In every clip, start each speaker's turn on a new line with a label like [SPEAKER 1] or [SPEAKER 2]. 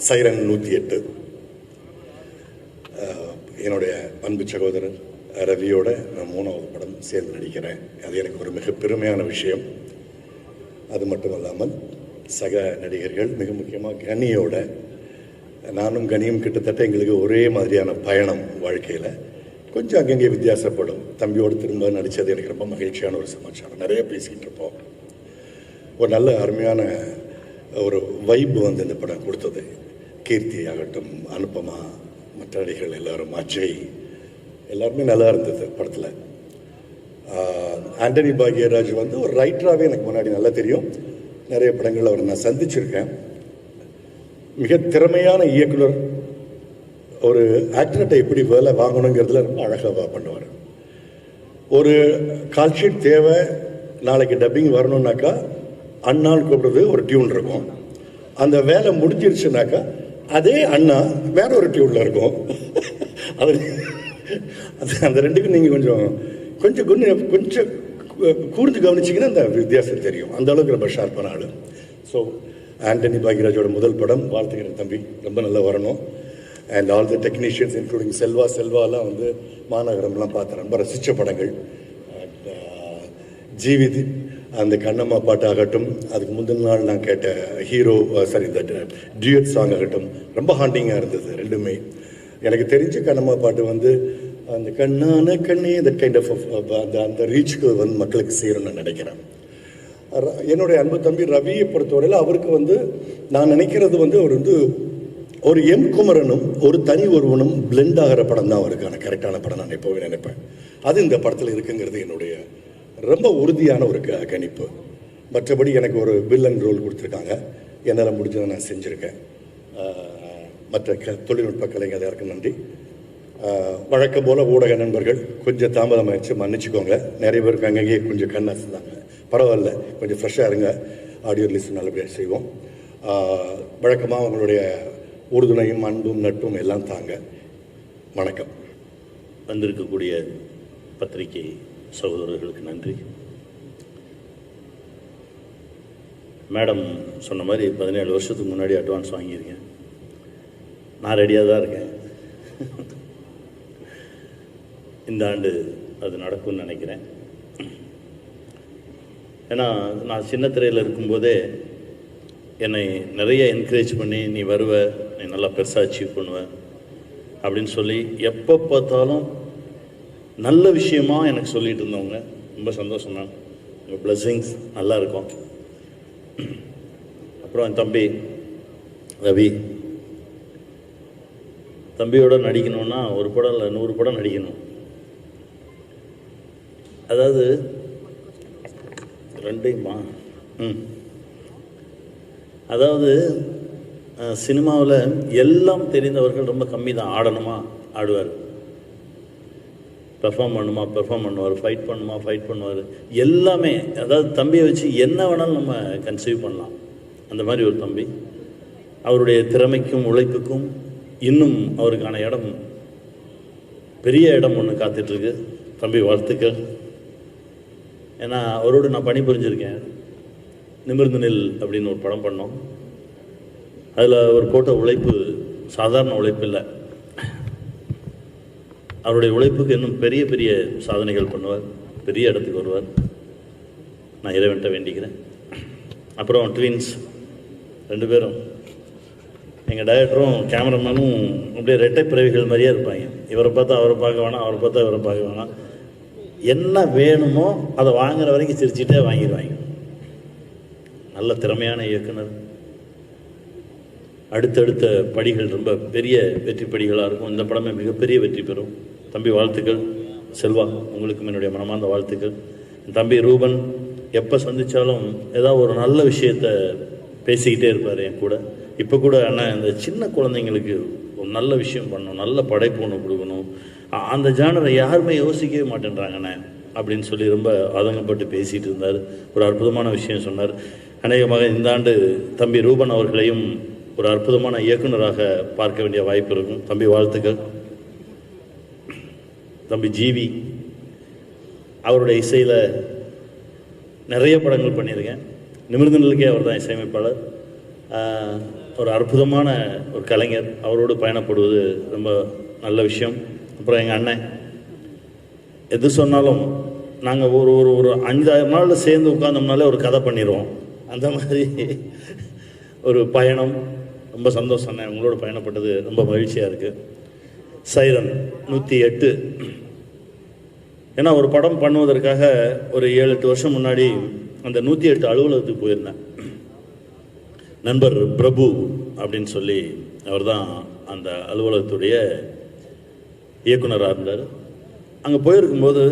[SPEAKER 1] Siren 108. என்னுடைய அன்பு சகோதரர் ரவியோட நான் 3வது படம் சேர்ந்து நடிக்கிறேன். அது எனக்கு ஒரு மிக பெருமையான விஷயம். அது மட்டும் இல்லாமல் சக நடிகர்கள், மிக முக்கியமாக கனியோட, நானும் கனியும் கிட்டத்தட்ட எங்களுக்கு ஒரே மாதிரியான பயணம் வாழ்க்கையில். கொஞ்சம் அங்கங்கே வித்தியாசப்படும். தம்பியோடு திரும்ப நடித்தது எனக்கு ரொம்ப மகிழ்ச்சியான ஒரு சமாச்சாரம். நிறைய பேசிக்கிட்டு இருப்போம். ஒரு நல்ல அருமையான ஒரு வைப் வந்து இந்த படம் கொடுத்தது. கீர்த்தி ஆகட்டும், அனுப்பமா, மற்ற நடிகர்கள் எல்லாரும், அஜய், எல்லாருமே நல்லா இருந்தது படத்தில். ஆண்டனி பாக்யராஜ் வந்து ஒரு ரைட்டராகவே எனக்கு முன்னாடி நல்லா தெரியும். நிறைய படங்கள் அவரை நான் சந்திச்சிருக்கேன். மிக திறமையான இயக்குனர். ஒரு ஆக்டர்கிட்ட எப்படி வேலை வாங்கணுங்கிறதுல ரொம்ப அழகாக பண்ணுவார். ஒரு கால்ஷீட் தேவை, நாளைக்கு டப்பிங் வரணுன்னாக்கா அண்ணான்னு கூப்பிடுறது ஒரு டியூன் இருக்கும். அந்த வேலை முடிஞ்சிருச்சுனாக்கா அதே அண்ணா வேற ஒரு டியூனில் இருக்கும். அது அந்த ரெண்டுக்கும் நீங்கள் கொஞ்சம் கூர்ந்து கவனிச்சிங்கன்னா அந்த வித்தியாசம் தெரியும். அந்த அளவுக்கு ரொம்ப ஷார்ப்பான ஆள். ஸோ ஆண்டனி பாக்யராஜோட முதல் படம். வாழ்த்துக்கிறேன் தம்பி, ரொம்ப நல்லா வரணும். And all the technicians including செல்வாலாம் வந்து மாநகரம்லாம் பார்த்தேன். ரொம்ப ரசித்த படங்கள். ஜீவித் அந்த கண்ணம்மா பாட்டு ஆகட்டும், அதுக்கு முந்தின நாள் நான் கேட்ட ஹீரோ இந்த டியூட் சாங் ஆகட்டும், ரொம்ப ஹாண்டிங்காக இருந்தது ரெண்டுமே. எனக்கு தெரிஞ்ச கண்ணம்மா பாட்டு வந்து அந்த கண்ணான கண்ணே தட் கைண்ட் ஆஃப் அந்த ரீச்சுக்கு வந்து மக்களுக்கு சேரும்னு நான் நினைக்கிறேன். என்னுடைய அன்பு தம்பி ரவியை பொறுத்தவரையில் அவருக்கு வந்து நான் நினைக்கிறது வந்து அவர் வந்து ஒரு எம் குமரனும் ஒரு தனி ஒருவனும் பிளெண்ட் ஆகிற படம் தான் அவருக்கான கரெக்டான படம் நான் எப்போவே நினைப்பேன். அது இந்த படத்தில் இருக்குங்கிறது என்னுடைய ரொம்ப உறுதியான ஒரு கணிப்பு. மற்றபடி எனக்கு ஒரு வில்லன் ரோல் கொடுத்துருக்காங்க. என்னால் முடிஞ்சதை நான் செஞ்சுருக்கேன். மற்ற தொழில்நுட்ப கலைஞர் யாருக்கும் நன்றி. வழக்கம் போல் ஊடக நண்பர்கள் கொஞ்சம் தாமதமாகிடுச்சு, மன்னிச்சுக்கோங்க. நிறைய பேருக்கு அங்கங்கே கொஞ்சம் கண்ணாசுந்தாங்க. பரவாயில்ல, கொஞ்சம் ஃப்ரெஷ்ஷாக இருங்க. ஆடியோ ரிலீஸ் நல்லபடியாக செய்வோம். வழக்கமாக அவங்களுடைய உறுதுணையும் அன்பும் நட்பும் எல்லாம் தாங்க. வணக்கம்.
[SPEAKER 2] வந்திருக்கக்கூடிய பத்திரிகை சகோதரர்களுக்கு நன்றி. மேடம் சொன்ன மாதிரி 17 வருஷத்துக்கு முன்னாடி அட்வான்ஸ் வாங்கியிருக்கேன். நான் ரெடியாக தான் இருக்கேன். இந்த ஆண்டு அது நடக்கும்னு நினைக்கிறேன். ஏன்னா நான் சின்ன திரையில் இருக்கும்போதே என்னை நிறைய என்கரேஜ் பண்ணி, நீ வருவ, நீ நல்லா பெருசாக அச்சீவ் பண்ணுவ அப்படின்னு சொல்லி எப்போ பார்த்தாலும் நல்ல விஷயமா எனக்கு சொல்லிட்டு இருந்தவங்க. ரொம்ப சந்தோஷம் தான். உங்கள் பிளஸ்ஸிங்ஸ் நல்லா இருக்கும். அப்புறம் என் தம்பி ரவி, தம்பியோட நடிக்கணும்னா ஒரு படம் இல்லை 100 படம் நடிக்கணும். அதாவது ரெண்டையுமா அதாவது சினிமாவில் எல்லாம் தெரிந்தவர்கள் ரொம்ப கம்மி தான். ஆடணுமா ஆடுவார், பெர்ஃபார்ம் பண்ணுவார், ஃபைட் பண்ணுவார், எல்லாமே. அதாவது தம்பியை வச்சு என்ன வேணாலும் நம்ம கன்சீவ் பண்ணலாம். அந்த மாதிரி ஒரு தம்பி. அவருடைய திறமைக்கும் உழைப்புக்கும் இன்னும் அவருக்கான இடம், பெரிய இடம் ஒன்று காத்துட்ருக்கு. தம்பி வாழ்த்துக்கள். ஏன்னா அவரோடு நான் பணிபுரிஞ்சிருக்கேன். நிமிர்ந்து நெல் அப்படின்னு ஒரு படம் பண்ணோம். அதில் அவர் போட்ட உழைப்பு சாதாரண உழைப்பு இல்லை. அவருடைய உழைப்புக்கு இன்னும் பெரிய பெரிய சாதனைகள் பண்ணுவார், பெரிய இடத்துக்கு வருவார். நான் இறைவன்ட்ட வேண்டிக்கிறேன். அப்புறம் ட்வின்ஸ் 2 பேரும், எங்கள் டைரக்டரும் கேமராமேனும் அப்படியே ரெட்டை பிறவிகள் மாதிரியே இருப்பாங்க. இவரை பார்த்தா அவரை பார்க்க வேணாம், அவரை பார்த்தா இவரை பார்க்க வேணாம். என்ன வேணுமோ அதை வாங்குற வரைக்கும் சிரிச்சுட்டே வாங்கிடுவாங்க. நல்ல திறமையான இயக்குனர். அடுத்தடுத்த படிகள் ரொம்ப பெரிய வெற்றி படிகளாக இருக்கும். இந்த படமே மிகப்பெரிய வெற்றி பெறும். தம்பி வாழ்த்துக்கள். செல்வா, உங்களுக்கும் என்னுடைய மனமார்ந்த வாழ்த்துக்கள். தம்பி ரூபன் எப்போ சந்தித்தாலும் ஏதாவது ஒரு நல்ல விஷயத்த பேசிக்கிட்டே இருப்பார் என் கூட. இப்போ கூட அண்ணா, இந்த சின்ன குழந்தைங்களுக்கு ஒரு நல்ல விஷயம் பண்ணணும், நல்ல படைப்பு ஒன்று கொடுக்கணும், அந்த ஜானரை யாருமே யோசிக்கவே மாட்டேன்றாங்கண்ணே அப்படின்னு சொல்லி ரொம்ப ஆதங்கப்பட்டு பேசிகிட்டு இருந்தார். ஒரு அற்புதமான விஷயம் சொன்னார். அநேகமாக இந்த ஆண்டு தம்பி ரூபன் அவர்களையும் ஒரு அற்புதமான இயக்குனராக பார்க்க வேண்டிய வாய்ப்பு இருக்கும். தம்பி வாழ்த்துக்கள். தம்பி ஜீவி, அவருடைய இசையில் நிறைய படங்கள் பண்ணியிருக்கேன். நிமிர்ந்த நிலைக்கே அவர் தான் இசையமைப்பாளர். ஒரு அற்புதமான ஒரு கலைஞர். அவரோடு பயணப்படுவது ரொம்ப நல்ல விஷயம். அப்புறம் எங்கள் அண்ணன் எது சொன்னாலும் நாங்கள் ஒரு ஒரு ஒரு 5,000 நாள் சேர்ந்து உட்கார்ந்தோம்னாலே ஒரு கதை பண்ணிடுவோம். அந்த மாதிரி ஒரு பயணம். ரொம்ப சந்தோஷம் அண்ணன், உங்களோட பயணப்பட்டது ரொம்ப மகிழ்ச்சியாக இருக்குது. சைரன் 108. ஏன்னா ஒரு படம் பண்ணுவதற்காக ஒரு 7-8 வருஷம் முன்னாடி அந்த 108 அலுவலகத்துக்கு போயிருந்தேன். நண்பர் பிரபு அப்படின்னு சொல்லி அவர் தான் அந்த அலுவலகத்துடைய இயக்குனராக இருந்தார். அங்கே போயிருக்கும்போது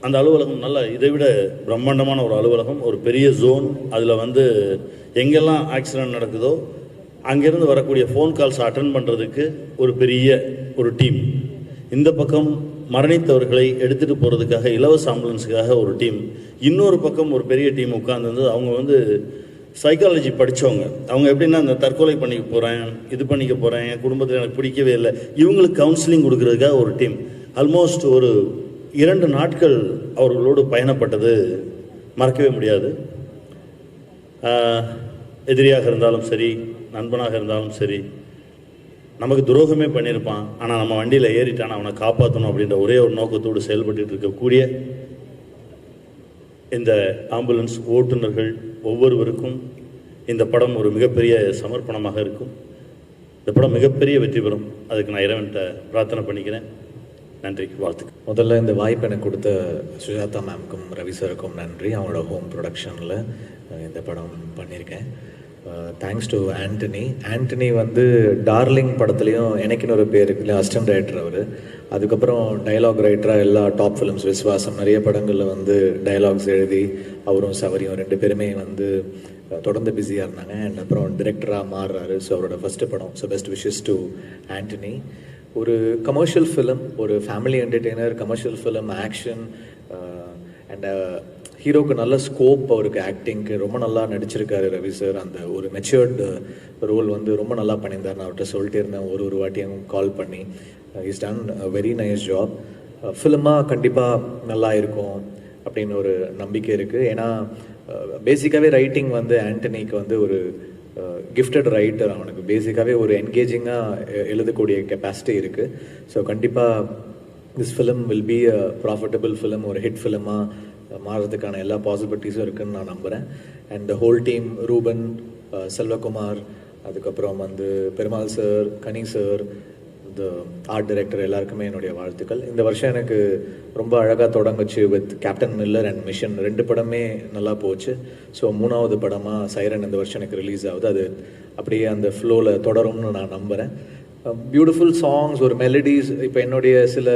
[SPEAKER 2] அந்த அலுவலகம் நல்ல இதை விட பிரம்மாண்டமான ஒரு அலுவலகம், ஒரு பெரிய ஜோன். அதில் வந்து எங்கெல்லாம் ஆக்சிடென்ட் நடக்குதோ அங்கேருந்து வரக்கூடிய ஃபோன் கால்ஸ் அட்டன் பண்ணுறதுக்கு ஒரு பெரிய ஒரு டீம். இந்த பக்கம் மரணித்தவர்களை எடுத்துகிட்டு போகிறதுக்காக இலவச ஆம்புலன்ஸுக்காக ஒரு டீம். இன்னொரு பக்கம் ஒரு பெரிய டீம் உட்கார்ந்து அவங்க வந்து சைக்காலஜி படித்தவங்க. அவங்க எப்படின்னா இந்த தற்கொலை பண்ணிக்க போகிறேன், இது பண்ணிக்க போகிறேன், என் குடும்பத்தில் எனக்கு பிடிக்கவே இல்லை, இவங்களுக்கு கவுன்சிலிங் கொடுக்கறதுக்காக ஒரு டீம். ஆல்மோஸ்ட் ஒரு 2 நாட்கள் அவர்களோடு பயணப்பட்டது மறக்கவே முடியாது. எதிரியாக இருந்தாலும் சரி, நண்பனாக இருந்தாலும் சரி, நமக்கு துரோகமே பண்ணியிருப்பான், ஆனால் நம்ம வண்டியில் ஏறிட்டான், அவனை காப்பாற்றணும் அப்படின்ற ஒரே ஒரு நோக்கத்தோடு செயல்பட்டு இருக்கக்கூடிய இந்த ஆம்புலன்ஸ் ஓட்டுநர்கள் ஒவ்வொருவருக்கும் இந்த படம் ஒரு மிகப்பெரிய சமர்ப்பணமாக இருக்கும். இந்த படம் மிகப்பெரிய வெற்றி பெறும். அதுக்கு நான் இறைவன்கிட்ட பிரார்த்தனை பண்ணிக்கிறேன். நன்றி, வாழ்த்துக்கள்.
[SPEAKER 3] முதல்ல இந்த வாய்ப்பு எனக்கு கொடுத்த சுஜாதா மேம்க்கும் ரவி சாருக்கும் நன்றி. அவங்களோட ஹோம் ப்ரொடக்ஷனில் இந்த படம் பண்ணியிருக்கேன். தேங்க்ஸ் டு ஆண்டனி வந்து டார்லிங் படத்துலேயும் எனக்குன்னு ஒரு பேர் இருக்குல்ல, அசிஸ்டன்ட் டைரக்டர் அவர். அதுக்கப்புறம் டைலாக் ரைட்டராக எல்லா டாப் ஃபிலிம்ஸ், விஸ்வாசம், நிறைய படங்களில் வந்து டைலாக்ஸ் எழுதி அவரும் சவரியும் 2 பேருமே வந்து தொடர்ந்து பிஸியாக இருந்தாங்க. அண்ட் அப்புறம் டிரெக்டராக மாறுறாரு. ஸோ அவரோட ஃபஸ்ட்டு படம். So best wishes to Antony. ஒரு கமர்ஷியல் ஃபிலிம், ஒரு family entertainer, commercial film, action and ஹீரோக்கு நல்ல ஸ்கோப், அவருக்கு ஆக்டிங்க்கு ரொம்ப நல்லா நடிச்சிருக்காரு ரவி சார். அந்த ஒரு மெச்சூர்டு ரோல் வந்து ரொம்ப நல்லா பண்ணியிருந்தார். நான் அவர்கிட்ட சொல்லிட்டே இருந்தேன் ஒரு வாட்டியும் கால் பண்ணி. Is done very nice job. ஃபிலிமாக கண்டிப்பாக நல்லா இருக்கும் அப்படின்னு ஒரு நம்பிக்கை இருக்குது. ஏன்னா பேசிக்காகவே ரைட்டிங் வந்து ஆண்டனிக்கு வந்து ஒரு கிஃப்டட் ரைட்டர். அவனுக்கு பேசிக்காகவே ஒரு என்கேஜிங்காக எழுதக்கூடிய கெப்பாசிட்டி இருக்குது. ஸோ கண்டிப்பாக this film will be a profitable film, ஒரு ஹிட் ஃபிலிமாக மாறுறதுக்கான எல்லா பாசிபிலிட்டிஸும் இருக்குதுன்னு நான் நம்புகிறேன். And the whole team, Ruben, Selvakumar, அதுக்கப்புறம் வந்து பெருமாள் சார், கனி சார், இந்த ஆர்ட் டைரக்டர், எல்லாருக்குமே என்னுடைய வாழ்த்துக்கள். இந்த வருஷம் எனக்கு ரொம்ப அழகாக தொடங்குச்சு with Captain Miller and Mission. 2 படமே நல்லா போச்சு. ஸோ 3வது படமாக சைரன் இந்த வருஷம் எனக்கு ரிலீஸ் ஆகுது. அது அப்படியே அந்த ஃப்ளோவில் தொடரும்னு நான் நம்புகிறேன். பியூட்டிஃபுல் சாங்ஸ், ஒரு மெலடிஸ். இப்போ என்னுடைய சில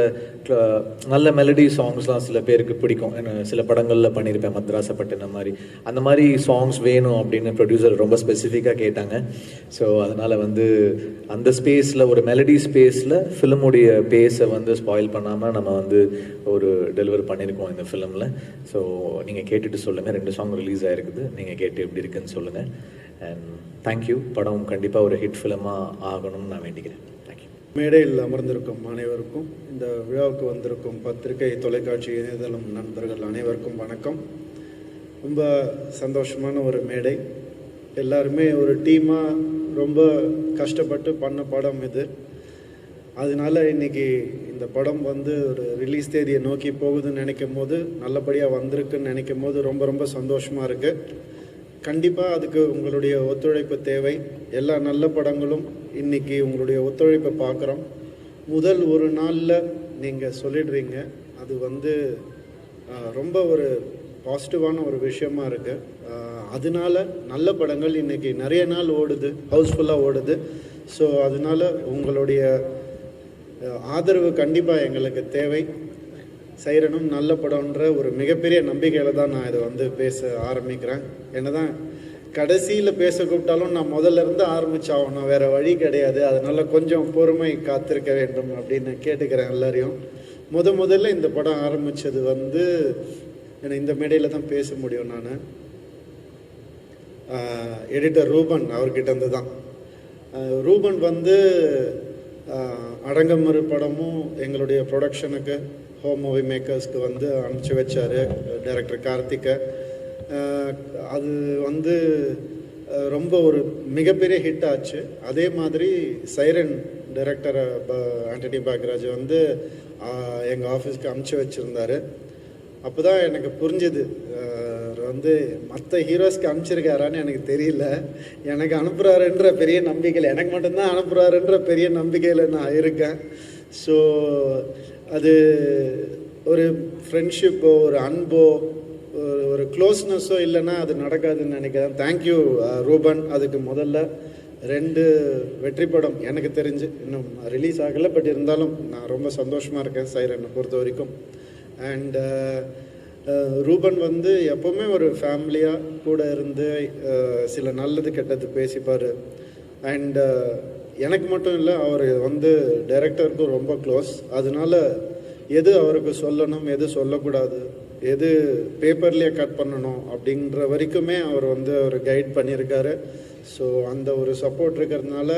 [SPEAKER 3] நல்ல மெலடி சாங்ஸ்லாம் சில பேருக்கு பிடிக்கும். சில படங்களில் பண்ணியிருப்பேன், மத்ராசப்பட்டினம் மாதிரி. அந்த மாதிரி சாங்ஸ் வேணும் அப்படின்னு ப்ரொடியூசர் ரொம்ப ஸ்பெசிஃபிக்காக கேட்டாங்க. ஸோ அதனால் வந்து அந்த ஸ்பேஸில், ஒரு மெலடி ஸ்பேஸில் ஃபிலிமுடைய பேஸை வந்து ஸ்பாயில் பண்ணாமல் நம்ம வந்து ஒரு டெலிவர் பண்ணியிருக்கோம் இந்த ஃபிலிமில். ஸோ நீங்கள் கேட்டுட்டு சொல்லுங்கள். 2 சாங் ரிலீஸ் ஆகிருக்குது, நீங்கள் கேட்டு எப்படி இருக்குன்னு சொல்லுங்கள். And thank you. படம் கண்டிப்பாக ஒரு ஹிட் ஃபிலிமாக ஆகணும்னு நான் வேண்டிக்கிறேன். தேங்க்யூ.
[SPEAKER 4] மேடையில் அமர்ந்திருக்கும் அனைவருக்கும், இந்த விழாவுக்கு வந்திருக்கும் பத்திரிகை, தொலைக்காட்சி, இணையதளம் நண்பர்கள் அனைவருக்கும் வணக்கம். ரொம்ப சந்தோஷமான ஒரு மேடை. எல்லாருமே ஒரு டீமாக ரொம்ப கஷ்டப்பட்டு பண்ண படம் இது. அதனால இன்றைக்கி இந்த படம் வந்து ஒரு ரிலீஸ் தேதியை நோக்கி போகுதுன்னு நினைக்கும் போது, நல்லபடியாக வந்திருக்குன்னு நினைக்கும் போது ரொம்ப ரொம்ப சந்தோஷமாக இருக்குது. கண்டிப்பாக அதுக்கு உங்களுடைய ஒத்துழைப்பு தேவை. எல்லா நல்ல படங்களும் இன்றைக்கி உங்களுடைய ஒத்துழைப்பை பார்க்குறோம். முதல் ஒரு நாளில் நீங்கள் சொல்லிடுறீங்க, அது வந்து ரொம்ப ஒரு பாசிட்டிவான ஒரு விஷயமா இருக்குது. அதனால நல்ல படங்கள் இன்றைக்கி நிறைய நாள் ஓடுது, ஹவுஸ்ஃபுல்லாக ஓடுது. ஸோ அதனால் உங்களுடைய ஆதரவு கண்டிப்பாக எங்களுக்கு தேவை. சைரனும் நல்ல படம்ன்ற ஒரு மிகப்பெரிய நம்பிக்கையில் தான் நான் இதை வந்து பேச ஆரம்பிக்கிறேன். என்னதான் கடைசியில் பேச கூப்பிட்டாலும் நான் முதல்ல இருந்து ஆரம்பிச்சாகணும், வேறு வழி கிடையாது. அதனால் கொஞ்சம் பொறுமை காத்திருக்க வேண்டும் அப்படின்னு கேட்டுக்கிறேன் எல்லாரையும். முதல்ல இந்த படம் ஆரம்பித்தது வந்து எனக்கு இந்த மேடையில் தான் பேச முடியும். நான் எடிட்டர் ரூபன் அவர்கிட்ட இருந்து தான். ரூபன் வந்து அடங்கமறு படமும் எங்களுடைய ப்ரொடக்ஷனுக்கு, ஹோம் மூவி மேக்கர்ஸ்க்கு வந்து அனுப்பிச்சி வச்சார் டைரக்டர் கார்த்திகை. அது வந்து ரொம்ப ஒரு மிகப்பெரிய ஹிட் ஆச்சு. அதே மாதிரி சைரன் டைரக்டர் ஆண்டனி பாக்யராஜ் வந்து எங்கள் ஆஃபீஸ்க்கு அனுப்பிச்சி வச்சுருந்தாரு. அப்போ தான் எனக்கு புரிஞ்சுது, வந்து மற்ற ஹீரோஸ்க்கு அனுப்பிச்சிருக்காரான்னு எனக்கு தெரியல. எனக்கு அனுப்புகிறாருன்ற பெரிய நம்பிக்கையில், எனக்கு மட்டும்தான் அனுப்புகிறாருன்ற பெரிய நம்பிக்கையில் நான் இருக்கேன். ஸோ அது ஒரு ஃப்ரெண்ட்ஷிப்போ ஒரு அன்போ ஒரு க்ளோஸ்னஸோ இல்லைன்னா அது நடக்காதுன்னு நினைக்கிறேன். தேங்க்யூ ரூபன். அதுக்கு முதல்ல 2 வெற்றி படம் எனக்கு தெரிஞ்சு இன்னும் ரிலீஸ் ஆகலை, பட் இருந்தாலும் நான் ரொம்ப சந்தோஷமாக இருக்கேன் சைரனை பொறுத்த வரைக்கும். அண்ட் ரூபன் வந்து எப்போவுமே ஒரு ஃபேமிலியாக கூட இருந்து சில நல்லது கெட்டது பேசிப்பார். அண்ட் எனக்கு மட்டும் இல்லை, அவர் வந்து டைரக்டருக்கும் ரொம்ப க்ளோஸ். அதனால எது அவருக்கு சொல்லணும், எது சொல்லக்கூடாது, எது பேப்பர்லேயே கட் பண்ணணும் அப்படின்ற வரைக்குமே அவர் வந்து அவர் கைட் பண்ணியிருக்காரு. ஸோ அந்த ஒரு சப்போர்ட் இருக்கிறதுனால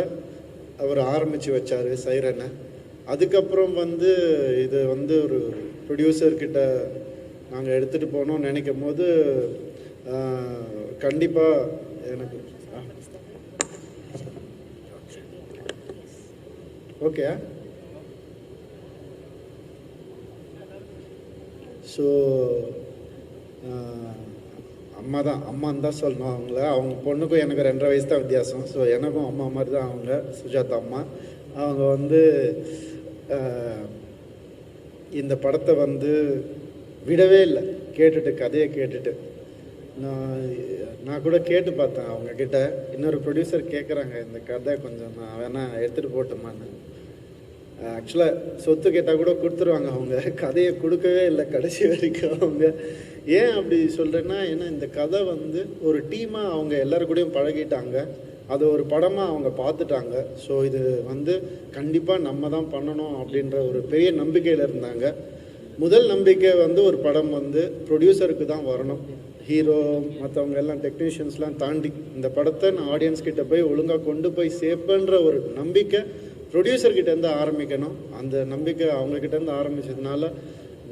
[SPEAKER 4] அவர் ஆரம்பித்து வச்சார் சைரனை. அதுக்கப்புறம் வந்து இது வந்து ஒரு ப்ரொடியூசர்கிட்ட நாங்கள் எடுத்துகிட்டு போனோம்னு நினைக்கும் போது கண்டிப்பாக எனக்கு ஓகே. ஸோ அம்மான்னு தான் சொல்லணும் அவங்கள. அவங்க பொண்ணுக்கும் எனக்கு 2.5 வயசு தான் வித்தியாசம். ஸோ எனக்கும் அம்மா மாதிரி தான் அவங்க, சுஜாதா அம்மா. அவங்க வந்து இந்த படத்தை வந்து விடவே இல்லை, கதையை கேட்டுட்டு. நான் கூட கேட்டு பார்த்தேன் அவங்கக்கிட்ட, இன்னொரு ப்ரொடியூசர் கேட்குறாங்க இந்த கதை கொஞ்சம் நான் வேணால் எடுத்துகிட்டு போட்டோமான்னு. ஆக்சுவலாக சொத்து கேட்டால் கூட கொடுத்துருவாங்க அவங்க, கதையை கொடுக்கவே இல்லை கடைசி வரைக்கும் அவங்க. ஏன் அப்படி சொல்கிறேன்னா, ஏன்னா இந்த கதை வந்து ஒரு டீமாக அவங்க எல்லோரும் கூடயும் பழகிட்டாங்க, அது ஒரு படமாக அவங்க பார்த்துட்டாங்க. ஸோ இது வந்து கண்டிப்பாக நம்ம தான் பண்ணணும் அப்படின்ற ஒரு பெரிய நம்பிக்கையில் இருந்தாங்க. முதல் நம்பிக்கை வந்து ஒரு படம் வந்து ப்ரொடியூசருக்கு தான் வரணும். ஹீரோ மற்றவங்க எல்லாம் டெக்னீஷியன்ஸ்லாம் தாண்டி இந்த படத்தை நான் ஆடியன்ஸ் கிட்ட போய் ஒழுங்காக கொண்டு போய் சேர்ப்பேன்ற ஒரு நம்பிக்கை ப்ரொடியூசர்கிட்டேருந்து ஆரம்பிக்கணும். அந்த நம்பிக்கை அவங்கக்கிட்டேருந்து ஆரம்பித்ததுனால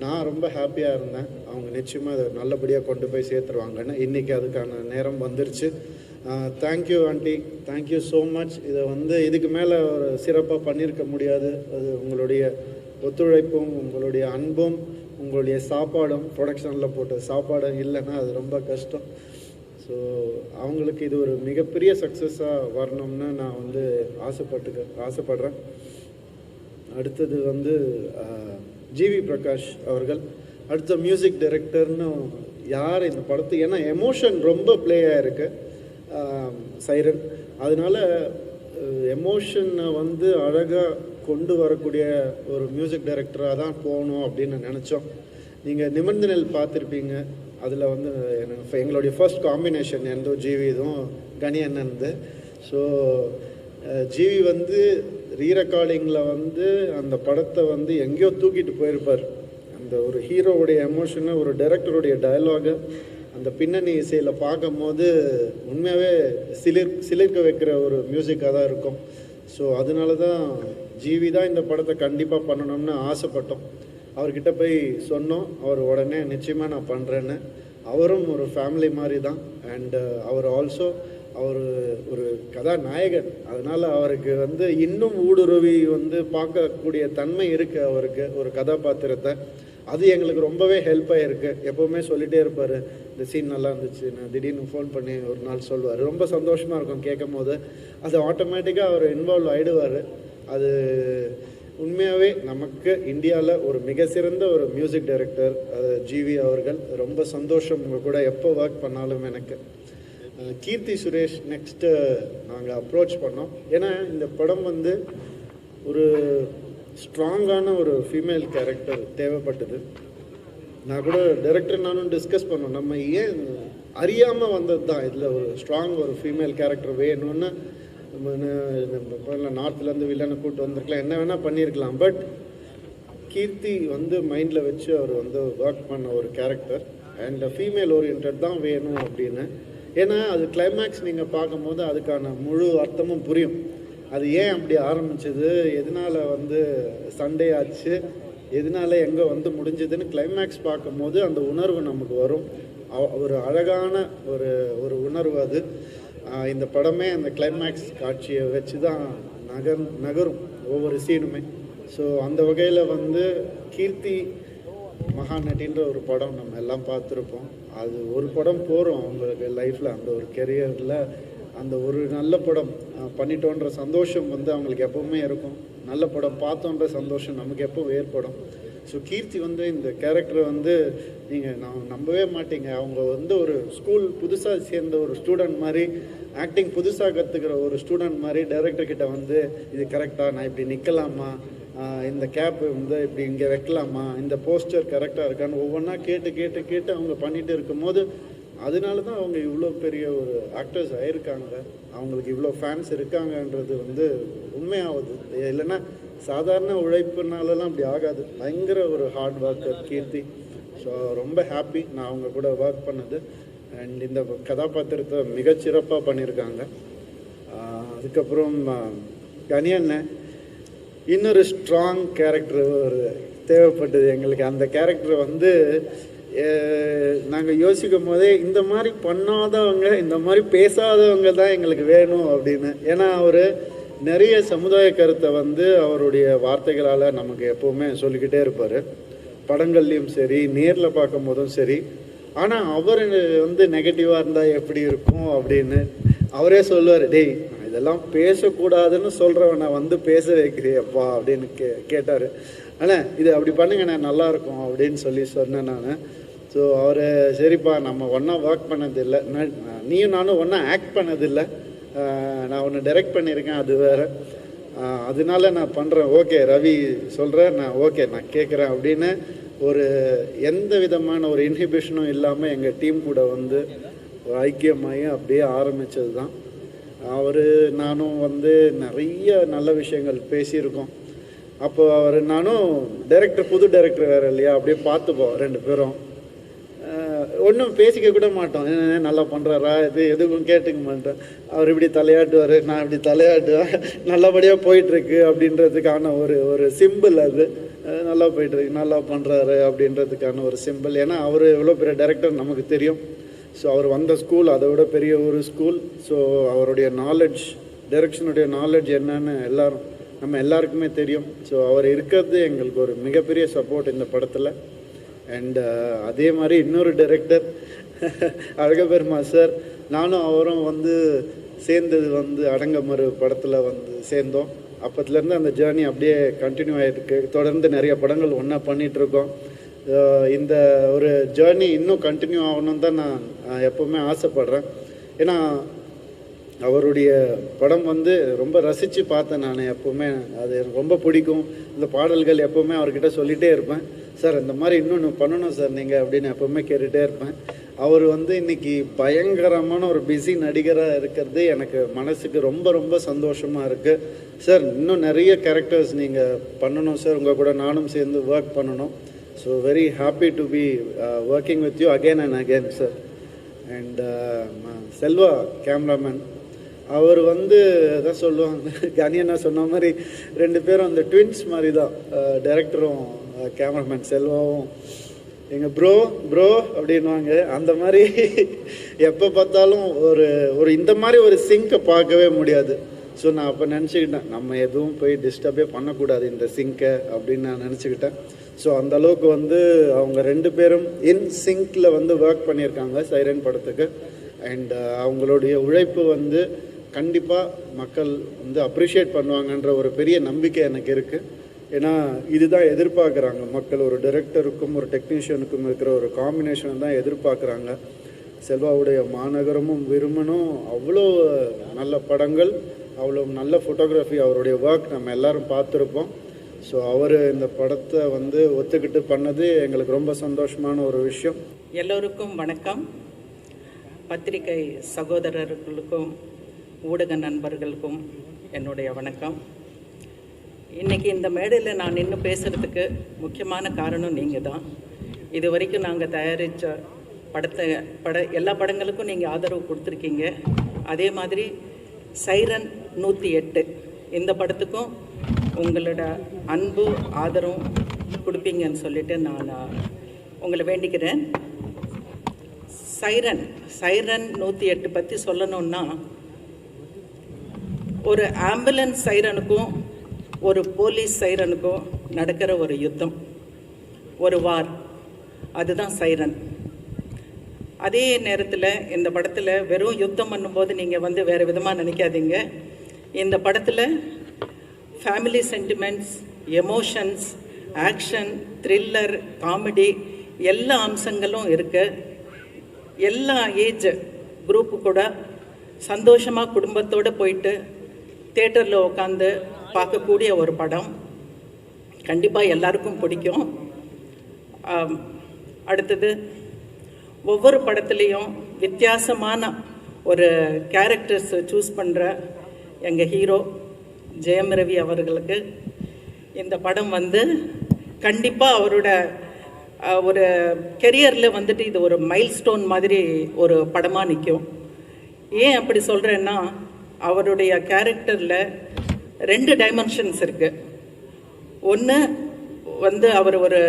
[SPEAKER 4] நான் ரொம்ப ஹாப்பியாக இருந்தேன். அவங்க நிச்சயமாக அதை நல்லபடியாக கொண்டு போய் சேர்த்துருவாங்கன்னு. இன்றைக்கி அதுக்கான நேரம் வந்துருச்சு. Thank you aunty, thank you so much. இதை வந்து இதுக்கு மேலே ஒரு சிறப்பாக பண்ணியிருக்க முடியாது. அது உங்களுடைய ஒத்துழைப்பும் உங்களுடைய அன்பும் உங்களுடைய சாப்பாடும், ப்ரொடக்ஷனில் போட்ட சாப்பாடும் இல்லைன்னா அது ரொம்ப கஷ்டம். ஸோ அவங்களுக்கு இது ஒரு மிகப்பெரிய சக்ஸஸாக வரணும்னு நான் வந்து ஆசைப்படுறேன். அடுத்தது வந்து ஜிவி பிரகாஷ் அவர்கள் அடுத்த மியூசிக் டைரக்டர்னு யார் இந்த படத்துக்கு, ஏன்னா எமோஷன் ரொம்ப ப்ளே ஆகிருக்கு சைரன். அதனால எமோஷனை வந்து அழகாக கொண்டு வரக்கூடிய ஒரு மியூசிக் டைரக்டராக தான் போகணும் அப்படின்னு நினச்சோம். நீங்கள் நிமிர்ந்த நெல் பார்த்துருப்பீங்க, அதில் வந்து எங்களுடைய ஃபர்ஸ்ட் காம்பினேஷன் எந்தோ ஜிவி இதுவும் கனி அண்ணன்து. ஸோ ஜிவி வந்து ரீரெக்கார்டிங்கில் வந்து அந்த படத்தை வந்து எங்கேயோ தூக்கிட்டு போயிருப்பார். அந்த ஒரு ஹீரோவுடைய எமோஷனை, ஒரு டைரக்டருடைய டயலாகை அந்த பின்னணி இசையில் பார்க்கும் போது உண்மையாகவே சிலிர்க்க வைக்கிற ஒரு மியூசிக்காக தான் இருக்கும். ஸோ அதனால தான் ஜிவி தான் இந்த படத்தை கண்டிப்பாக பண்ணணும்னு ஆசைப்பட்டோம். அவர்கிட்ட போய் சொன்னோம், அவர் உடனே நிச்சயமாக நான் பண்ணுறேன்னு. அவரும் ஒரு ஃபேமிலி மாதிரி தான். அண்டு அவர் ஆல்சோ அவர் ஒரு கதாநாயகன், அதனால் அவருக்கு வந்து இன்னும் ஊடுருவி வந்து பார்க்கக்கூடிய தன்மை இருக்குது அவருக்கு ஒரு கதாபாத்திரத்தை. அது எங்களுக்கு ரொம்பவே ஹெல்ப்பாக இருக்குது. எப்போவுமே சொல்லிகிட்டே இருப்பார், இந்த சீன் நல்லா இருந்துச்சு, நான் திடீர்னு ஃபோன் பண்ணி ஒரு நாள் சொல்லுவார். ரொம்ப சந்தோஷமாக இருக்கும் கேட்கும் போது. அது ஆட்டோமேட்டிக்காக அவர் இன்வால்வ் ஆகிடுவார். அது உண்மையாகவே நமக்கு இந்தியாவில் ஒரு மிக சிறந்த ஒரு மியூசிக் டைரக்டர் ஜிவி அவர்கள். ரொம்ப சந்தோஷம் உங்கள் கூட எப்போ ஒர்க் பண்ணாலும். எனக்கு கீர்த்தி சுரேஷ் நெக்ஸ்ட்டு நாங்கள் அப்ரோச் பண்ணோம். ஏன்னா இந்த படம் வந்து ஒரு ஸ்ட்ராங்கான ஒரு ஃபீமேல் கேரக்டர் தேவைப்பட்டது. நான் கூட டைரக்டர் நானும் டிஸ்கஸ் பண்ணோம், நம்ம ஏன் அறியாமல் வந்தது தான் இதில் ஒரு ஸ்ட்ராங் ஒரு ஃபீமேல் கேரக்டர் வேணும்னு. நம்ம நார்த்லேருந்து வில்லனை கூப்பிட்டு வந்திருக்கலாம், என்ன வேணால் பண்ணியிருக்கலாம். பட் கீர்த்தி வந்து மைண்டில் வச்சு அவர் வந்து ஒர்க் பண்ண ஒரு கேரக்டர் அண்ட் ஃபீமேல் ஓரியன்ட் தான் வேணும் அப்படின்னு. ஏன்னா அது கிளைமேக்ஸ் நீங்கள் பார்க்கும்போது அதுக்கான முழு அர்த்தமும் புரியும். அது ஏன் அப்படி ஆரம்பிச்சது, எதனால் வந்து சண்டே ஆச்சு, எதனால எங்கே வந்து முடிஞ்சதுன்னு கிளைமேக்ஸ் பார்க்கும்போது அந்த உணர்வு நமக்கு வரும். ஒரு அழகான ஒரு உணர்வு அது. இந்த படமே அந்த கிளைமேக்ஸ் காட்சியை வச்சு தான் நகரும் ஒவ்வொரு சீனுமே. ஸோ அந்த வகையில் வந்து கீர்த்தி மகாநட்டின்ற ஒரு படம் நம்ம எல்லாம் பார்த்துருப்போம். அது ஒரு படம் போகிறோம் அவங்களுக்கு லைஃப்பில், அந்த ஒரு கெரியரில் அந்த ஒரு நல்ல படம் பண்ணிட்டோன்ற சந்தோஷம் வந்து அவங்களுக்கு எப்போவுமே இருக்கும். நல்ல படம் பார்த்தோன்ற சந்தோஷம் நமக்கு எப்போ ஏற்படும். ஸோ கீர்த்தி வந்து இந்த கேரக்டரை வந்து நீங்கள் நம்பவே மாட்டீங்க. அவங்க வந்து ஒரு ஸ்கூல் புதுசாக சேர்ந்த ஒரு ஸ்டூடெண்ட் மாதிரி, ஆக்டிங் புதுசாக கற்றுக்கிற ஒரு ஸ்டூடெண்ட் மாதிரி டைரக்டர்கிட்ட வந்து இது கரெக்டாக, நான் இப்படி நிற்கலாமா, இந்த கேப் வந்து இப்படி இங்கே வைக்கலாமா, இந்த போஸ்டர் கரெக்டாக இருக்கான்னு ஒவ்வொன்றா கேட்டு கேட்டு கேட்டு அவங்க பண்ணிகிட்டு இருக்கும்போது அதனால தான் அவங்க இவ்வளோ பெரிய ஒரு ஆக்டர்ஸ் ஆயிருக்காங்க, அவங்களுக்கு இவ்வளோ ஃபேன்ஸ் இருக்காங்கன்றது வந்து உண்மையாகுது. இல்லைன்னா சாதாரண உழைப்புனாலலாம் அப்படி ஆகாது. பயங்கர ஒரு ஹார்ட் ஒர்க்கர் கீர்த்தி. ஸோ ரொம்ப ஹாப்பி நான் அவங்க கூட ஒர்க் பண்ணது. அண்ட் இந்த கதாபாத்திரத்தை மிகச்சிறப்பாக பண்ணியிருக்காங்க. அதுக்கப்புறம் கனியண்ணன் இன்னொரு ஸ்ட்ராங் கேரக்டர் ஒரு தேவைப்பட்டது எங்களுக்கு. அந்த கேரக்டர் வந்து நாங்கள் யோசிக்கும் போதே இந்த மாதிரி பண்ணாதவங்க, இந்த மாதிரி பேசாதவங்க தான் எங்களுக்கு வேணும் அப்படின்னு. ஏன்னா அவர் நிறைய சமுதாய கருத்தை வந்து அவருடைய வார்த்தைகளால் நமக்கு எப்போவுமே சொல்லிக்கிட்டே இருப்பார், படங்கள்லேயும் சரி நேரில் பார்க்கும் போதும் சரி. ஆனால் அவர் வந்து நெகட்டிவாக இருந்தால் எப்படி இருக்கும் அப்படின்னு அவரே சொல்லுவார், டேய் இதெல்லாம் பேசக்கூடாதுன்னு சொல்கிறவனை வந்து பேச வைக்கிறியப்பா அப்படின்னு கேட்டார். ஆனால் இது அப்படி பண்ணுங்கண்ணே நல்லாயிருக்கும் அப்படின்னு சொன்னேன் நான். ஸோ அவர் சரிப்பா நம்ம ஒன்றா ஒர்க் பண்ணதில்லை, நீயும் நானும் ஒன்றா ஆக்ட் பண்ணதில்லை, நான் ஒன்று டைரக்ட் பண்ணியிருக்கேன் அது வேறு, அதனால நான் பண்ணுறேன், ஓகே ரவி சொல்கிறேன், நான் ஓகே நான் கேட்குறேன் அப்படின்னு ஒரு எந்த விதமான ஒரு இன்ஹிபிஷனும் இல்லாமல் எங்கள் டீம் கூட வந்து ஒரு ஐக்கியமாகி அப்படியே ஆரம்பித்தது தான். அவர் நானும் வந்து நிறைய நல்ல விஷயங்கள் பேசியிருக்கோம். அப்போ அவர் நானும் டைரக்டர், புது டைரக்டர் வேறு இல்லையா, அப்படியே பார்த்துப்போம் ரெண்டு பேரும். ஒன்றும் பேசிக்க கூட மாட்டோம், நல்லா பண்ணுறாரா இது எதுவும் கேட்டுக்க மாட்டேன். அவர் இப்படி தலையாட்டுவார், நான் இப்படி தலையாட்டுவேன், நல்லபடியாக போயிட்டுருக்கு அப்படின்றதுக்கான ஒரு சிம்பிள். அது நல்லா போயிட்டுருக்கு, நல்லா பண்ணுறாரு அப்படின்றதுக்கான ஒரு சிம்பிள். ஏன்னா அவர் எவ்வளோ பெரிய டைரக்டர் நமக்கு தெரியும். ஸோ அவர் வந்த ஸ்கூல் அதை விட பெரிய ஒரு ஸ்கூல். ஸோ அவருடைய நாலேஜ், டைரக்ஷனுடைய நாலேஜ் என்னன்னு நம்ம எல்லாருக்குமே தெரியும். ஸோ அவர் இருக்கிறது எங்களுக்கு ஒரு மிகப்பெரிய சப்போர்ட் இந்த படத்தில். அண்ட் அதே மாதிரி இன்னொரு டைரக்டர் அழகபெருமா சார், நானும் அவரும் வந்து சேர்ந்தது வந்து அடங்கமறு படத்தில் வந்து சேர்ந்தோம். அப்போத்துலேருந்து அந்த ஜேர்னி அப்படியே கண்டினியூ ஆகிருக்கு. தொடர்ந்து நிறைய படங்கள் ஒன்றா பண்ணிகிட்ருக்கோம். இந்த ஒரு ஜேர்னி இன்னும் கண்டினியூ ஆகணும்னு தான் நான் எப்போவுமே ஆசைப்பட்றேன். ஏன்னா அவருடைய படம் வந்து ரொம்ப ரசித்து பார்த்தேன் நான் எப்போவுமே. அது எனக்கு ரொம்ப பிடிக்கும். இந்த பாடல்கள் எப்போவுமே அவர்கிட்ட சொல்லிகிட்டே இருப்பேன், சார் இந்த மாதிரி இன்னொன்று பண்ணணும் சார் நீங்கள் அப்படின்னு எப்போவுமே கேட்டுகிட்டே இருப்பேன். அவர் வந்து இன்றைக்கி பயங்கரமான ஒரு பிஸி நடிகராக இருக்கிறது எனக்கு மனசுக்கு ரொம்ப ரொம்ப சந்தோஷமாக இருக்குது. சார் இன்னும் நிறைய கேரக்டர்ஸ் நீங்கள் பண்ணணும் சார், உங்கள் கூட நானும் சேர்ந்து ஒர்க் பண்ணணும். So very happy to be working with you again and again sir. And Selva cameraman, அவர் வந்து தான் சொல்லுவாங்க, கனியண்ணா சொன்ன மாதிரி ரெண்டு பேரும் அந்த ட்வின்ஸ் மாதிரி தான், டைரக்டரும் கேமராமேன் செல்வாவும் எங்கள் ப்ரோ அப்படின்வாங்க. அந்த மாதிரி எப்போ பார்த்தாலும் ஒரு இந்த மாதிரி ஒரு சிங்கை பார்க்கவே முடியாது. ஸோ நான் அப்போ நினச்சிக்கிட்டேன், நம்ம எதுவும் போய் டிஸ்டர்பே பண்ணக்கூடாது இந்த சிங்கை அப்படின்னு நான் நினச்சிக்கிட்டேன். ஸோ அந்தளவுக்கு வந்து அவங்க ரெண்டு பேரும் இன் சிங்கில் வந்து ஒர்க் பண்ணியிருக்காங்க சைரன் படத்துக்கு. அண்ட் அவங்களுடைய உழைப்பு வந்து கண்டிப்பாக மக்கள் வந்து அப்ரிஷியேட் பண்ணுவாங்கன்ற ஒரு பெரிய நம்பிக்கை எனக்கு இருக்குது. ஏன்னா இதுதான் எதிர்பார்க்குறாங்க மக்கள், ஒரு டைரக்டருக்கும் ஒரு டெக்னீஷியனுக்கும் இருக்கிற ஒரு காம்பினேஷன் தான் எதிர்பார்க்குறாங்க. செல்வாவுடைய மாநகரமும் விரும்பணும், அவ்வளோ நல்ல படங்கள், அவ்வளோ நல்ல ஃபோட்டோகிராஃபி, அவருடைய ஒர்க் நம்ம எல்லோரும் பார்த்துருப்போம். ஸோ அவர் இந்த படத்தை வந்து ஒத்துக்கிட்டு பண்ணது எங்களுக்கு ரொம்ப சந்தோஷமான ஒரு விஷயம்.
[SPEAKER 5] எல்லோருக்கும் வணக்கம். பத்திரிகை சகோதரர்களுக்கும் ஊடக நண்பர்களுக்கும் என்னுடைய வணக்கம். இன்றைக்கி இந்த மேடையில் நான் நின்று பேசுகிறதுக்கு முக்கியமான காரணம் நீங்கள் தான். இது வரைக்கும் நாங்கள் தயாரித்த எல்லா படங்களுக்கும் நீங்கள் ஆதரவு கொடுத்துருக்கீங்க. அதே மாதிரி சைரன் 108 இந்த படத்துக்கும் உங்களோட அன்பு ஆதரவும் கொடுப்பீங்கன்னு சொல்லிட்டு நான் உங்களை வேண்டிக்கிறேன். சைரன் 108 பற்றி சொல்லணுன்னா ஒரு ஆம்புலன்ஸ் சைரனுக்கும் ஒரு போலீஸ் சைரனுக்கும் நடக்கிற ஒரு யுத்தம், ஒரு வார், அதுதான் சைரன். அதே நேரத்தில் இந்த படத்தில் வெறும் யுத்தம் பண்ணும்போது நீங்கள் வந்து வேறு விதமாக நினைக்காதீங்க. இந்த படத்தில் family sentiments, emotions, action, thriller, comedy எல்லா அம்சங்களும் இருக்குது. எல்லா ஏஜ் குரூப்பு கூட சந்தோஷமாக குடும்பத்தோடு போயிட்டு தேட்டரில் உட்காந்து பார்க்கக்கூடிய ஒரு படம். கண்டிப்பாக எல்லாருக்கும் பிடிக்கும். அடுத்தது, ஒவ்வொரு படத்துலேயும் வித்தியாசமான ஒரு கேரக்டர்ஸ் சூஸ் பண்ணுற எங்கள் ஹீரோ ஜெயம் ரவி அவர்களுக்கு இந்த படம் வந்து கண்டிப்பாக அவரோட ஒரு கெரியரில் வந்துட்டு இது ஒரு மைல்ஸ்டோன் மாதிரி ஒரு படமாக நிற்கும். ஏன் அப்படி சொல்கிறேன்னா, அவருடைய கேரக்டரில் 2 டைமென்ஷன்ஸ் இருக்குது. ஒன்று வந்து அவர் ஒரு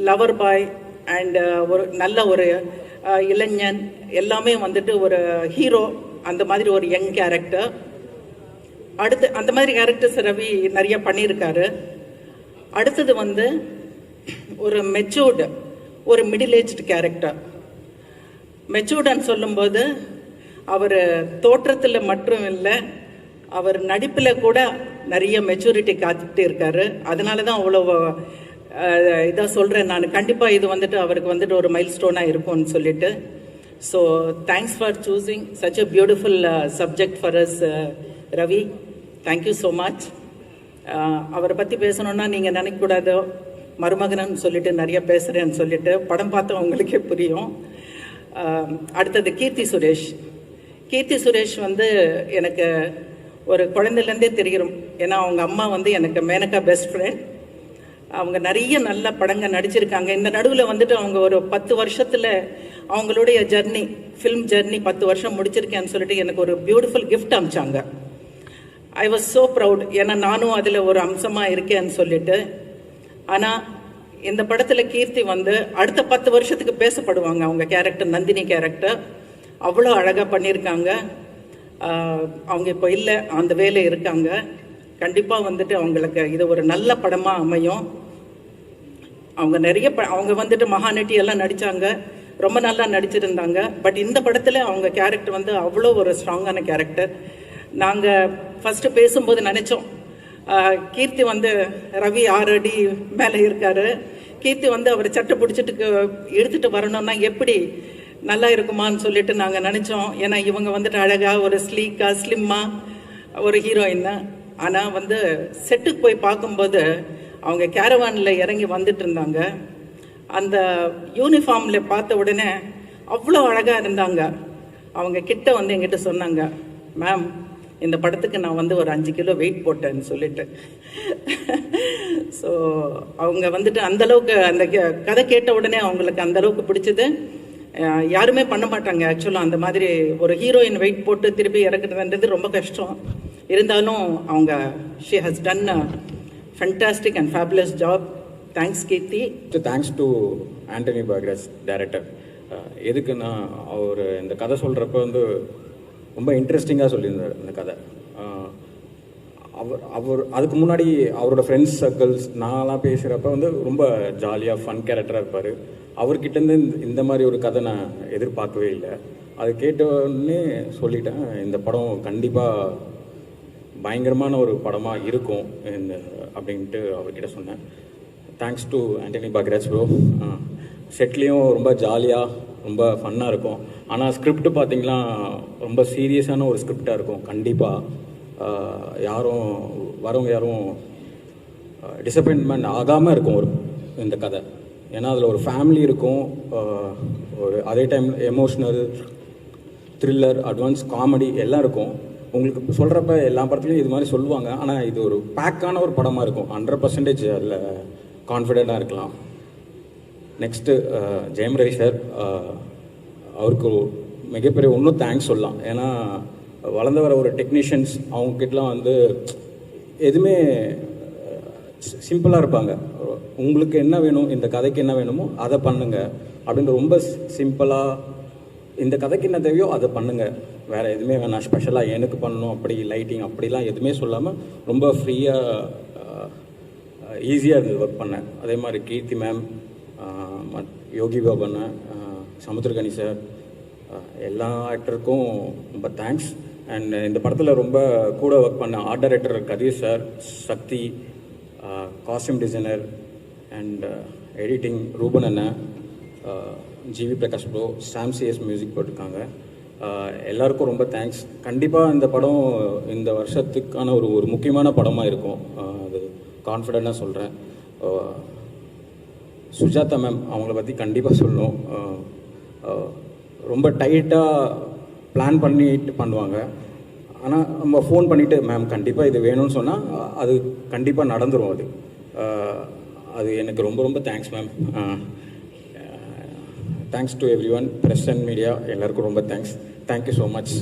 [SPEAKER 5] லவர் பாய் அண்ட் ஒரு நல்ல ஒரு இளைஞன், எல்லாமே வந்துட்டு ஒரு ஹீரோ, அந்த மாதிரி ஒரு யங் கேரக்டர். அடுத்து அந்த மாதிரி கேரக்டர்ஸ் ரவி நிறைய பண்ணியிருக்காரு. அடுத்தது வந்து ஒரு மெச்சூர்டு, ஒரு மிடில் ஏஜ்டு கேரக்டர். மெச்சூர்டுன்னு சொல்லும்போது அவர் தோற்றத்தில் மட்டும் இல்லை, அவர் நடிப்பில் கூட நிறைய மெச்சூரிட்டி காத்துட்டு இருக்காரு. அதனால தான் அவ்வளோ இதாக சொல்கிறேன் நான். கண்டிப்பாக இது வந்துட்டு அவருக்கு வந்துட்டு ஒரு மைல் ஸ்டோனாக இருக்கும்னு சொல்லிட்டு. So thanks for choosing such a beautiful subject for us Ravi. Thank you so much. அவரை பற்றி பேசணுன்னா நீங்கள் நினைக்கக்கூடாதோ மருமகனன்னு சொல்லிட்டு நிறைய பேசுகிறேன்னு சொல்லிட்டு, படம் பார்த்தா உங்களுக்கே புரியும். அடுத்தது கீர்த்தி சுரேஷ். கீர்த்தி சுரேஷ் வந்து எனக்கு ஒரு குழந்தைலேருந்தே தெரியும். ஏன்னா அவங்க அம்மா வந்து எனக்கு மேனகா பெஸ்ட் ஃப்ரெண்ட். அவங்க நிறைய நல்ல படங்கள் நடிச்சிருக்காங்க. இந்த நடுவில் வந்துட்டு அவங்க ஒரு 10 வருஷத்தில் அவங்களுடைய ஜர்னி, ஃபிலிம் ஜர்னி 10 வருஷம் முடிச்சிருக்கேன்னு சொல்லிட்டு எனக்கு ஒரு பியூட்டிஃபுல் கிஃப்ட் அனுப்பிச்சாங்க. I was so proud. ஏன்னா நானும் அதில் ஒரு அம்சமாக இருக்கேன்னு சொல்லிட்டு. ஆனால் இந்த படத்தில் கீர்த்தி வந்து அடுத்த 10 வருஷத்துக்கு பேசப்படுவாங்க. அவங்க கேரக்டர், நந்தினி கேரக்டர் அவ்வளோ அழகாக பண்ணியிருக்காங்க. அவங்க இப்போ இல்லை, அந்த வேலை இருக்காங்க. கண்டிப்பாக வந்துட்டு அவங்களுக்கு இது ஒரு நல்ல படமாக அமையும். அவங்க நிறைய அவங்க வந்துட்டு மகாநட்டி எல்லாம் நடித்தாங்க, ரொம்ப நல்லா நடிச்சிருந்தாங்க. பட் இந்த படத்தில் அவங்க கேரக்டர் வந்து அவ்வளோ ஒரு ஸ்ட்ராங்கான கேரக்டர். நாங்கள் ஃபஸ்ட்டு பேசும்போது நினச்சோம், கீர்த்தி வந்து ரவி 6 அடி மேலே இருக்கார், கீர்த்தி வந்து அவர் சட்டை பிடிச்சிட்டு எடுத்துகிட்டு வரணும்னா எப்படி நல்லா இருக்குமான்னு சொல்லிட்டு நாங்கள் நினச்சோம். ஏன்னா இவங்க வந்துட்டு அழகாக ஒரு ஸ்லீக்காக ஸ்லிம்மாக ஒரு ஹீரோயின்னு. ஆனால் வந்து செட்டுக்கு போய் பார்க்கும்போது அவங்க கேரவானில் இறங்கி வந்துட்டு இருந்தாங்க. அந்த யூனிஃபார்மில் பார்த்த உடனே அவ்வளோ அழகாக இருந்தாங்க. அவங்க கிட்ட வந்து எங்கிட்ட சொன்னாங்க, மேம் இந்த படத்துக்கு நான் வந்து ஒரு 5 கிலோ வெயிட் போட்டேன்னு சொல்லிட்டு. ஸோ அவங்க வந்துட்டு அந்தளவுக்கு அந்த கதை கேட்ட உடனே அவங்களுக்கு அந்தளவுக்கு பிடிச்சது. யாருமே பண்ண மாட்டாங்க ஆக்சுவலாக அந்த மாதிரி ஒரு ஹீரோயின் வெயிட் போட்டு திருப்பி இறக்குறதுன்றது ரொம்ப கஷ்டம். இருந்தாலும் அவங்க she has done a fantastic and fabulous job. Thanks Keerthi.
[SPEAKER 6] Thanks to Antony Bhagyaraj director. எதுக்குன்னா அவர் இந்த கதை சொல்கிறப்ப வந்து ரொம்ப இன்ட்ரெஸ்டிங்காக சொல்லியிருந்தார் இந்த கதை. அவர் அதுக்கு முன்னாடி அவரோட ஃப்ரெண்ட்ஸ் சர்க்கிள்ஸ் நான்லாம் பேசுகிறப்ப வந்து ரொம்ப ஜாலியாக ஃபன் கேரக்டராக இருப்பார். அவர்கிட்டேருந்து இந்த மாதிரி ஒரு கதை நான் எதிர்பார்க்கவே இல்லை. அது கேட்டோடனே சொல்லிட்டேன், இந்த படம் கண்டிப்பாக பயங்கரமான ஒரு படமாக இருக்கும் இந்த அப்படின்ட்டு அவர்கிட்ட சொன்னேன். Thanks to Antony Bhagyaraj bro. செட்லேயும் ரொம்ப ஜாலியாக ரொம்ப ஃபன்னாக இருக்கும். ஆனால் ஸ்கிரிப்ட் பார்த்திங்கன்னா ரொம்ப சீரியஸான ஒரு ஸ்கிரிப்டாக இருக்கும். கண்டிப்பாக யாரும் வரவங்க யாரும் டிசப்பாயின்மெண்ட் ஆகாமல் இருக்கும் ஒரு இந்த கதை. ஏன்னா அதில் ஒரு ஃபேமிலி இருக்கும், ஒரு அதே time emotional, thriller, advance, comedy எல்லாம் இருக்கும். உங்களுக்கு சொல்கிறப்ப எல்லா படத்துலையும் இது மாதிரி சொல்லுவாங்க, ஆனால் இது ஒரு பேக்கான ஒரு படமாக இருக்கும். 100% அதில் கான்ஃபிடெண்ட்டாக இருக்கலாம். நெக்ஸ்ட்டு ஜெயம் ரவி சார், அவருக்கு மிகப்பெரிய இன்னும் தேங்க்ஸ் சொல்லலாம். ஏன்னா வளர்ந்து வர ஒரு டெக்னீஷியன்ஸ் அவங்கக்கிட்டலாம் வந்து எதுவுமே சிம்பிளாக இருப்பாங்க. உங்களுக்கு என்ன வேணும், இந்த கதைக்கு என்ன வேணுமோ அதை பண்ணுங்க அப்படின்னு ரொம்ப சிம்பிளாக இந்த கதைக்கு என்ன தேவையோ அதை பண்ணுங்கள், வேறு எதுவுமே வேணாம், ஸ்பெஷலாக எனக்கு பண்ணணும் அப்படி லைட்டிங் அப்படிலாம் எதுவுமே சொல்லாமல் ரொம்ப ஃப்ரீயாக ஈஸியாக இருந்தது ஒர்க் பண்ணேன். அதே மாதிரி கீர்த்தி மேம், யோகி பாபண்ண, சமுத்திரகனி சார், எல்லா ஆக்டருக்கும் ரொம்ப தேங்க்ஸ். அண்ட் இந்த படத்தில் ரொம்ப கூட ஒர்க் பண்ண art director Kathir sir, Sakthi, costume designer and editing Ruben அண்ணன், GV Prakash bro, Sam CS music போட்டிருக்காங்க. எல்லாருக்கும் ரொம்ப தேங்க்ஸ். கண்டிப்பாக இந்த படம் இந்த வருஷத்துக்கான ஒரு முக்கியமான படமாக இருக்கும், அது கான்ஃபிடெண்ட்டாக சொல்கிறேன். சுஜாதா மேம் அவங்கள பற்றி கண்டிப்பாக சொல்லணும். ரொம்ப டைட்டாக பிளான் பண்ணிட்டு பண்ணுவாங்க. ஆனால் நம்ம ஃபோன் பண்ணிவிட்டு மேம் கண்டிப்பாக இது வேணும்னு சொன்னால் அது கண்டிப்பாக நடந்துடும். அது எனக்கு ரொம்ப ரொம்ப thanks ma'am. Thanks to every one, press and media எல்லாருக்கும் ரொம்ப தேங்க்ஸ். Thank you so much.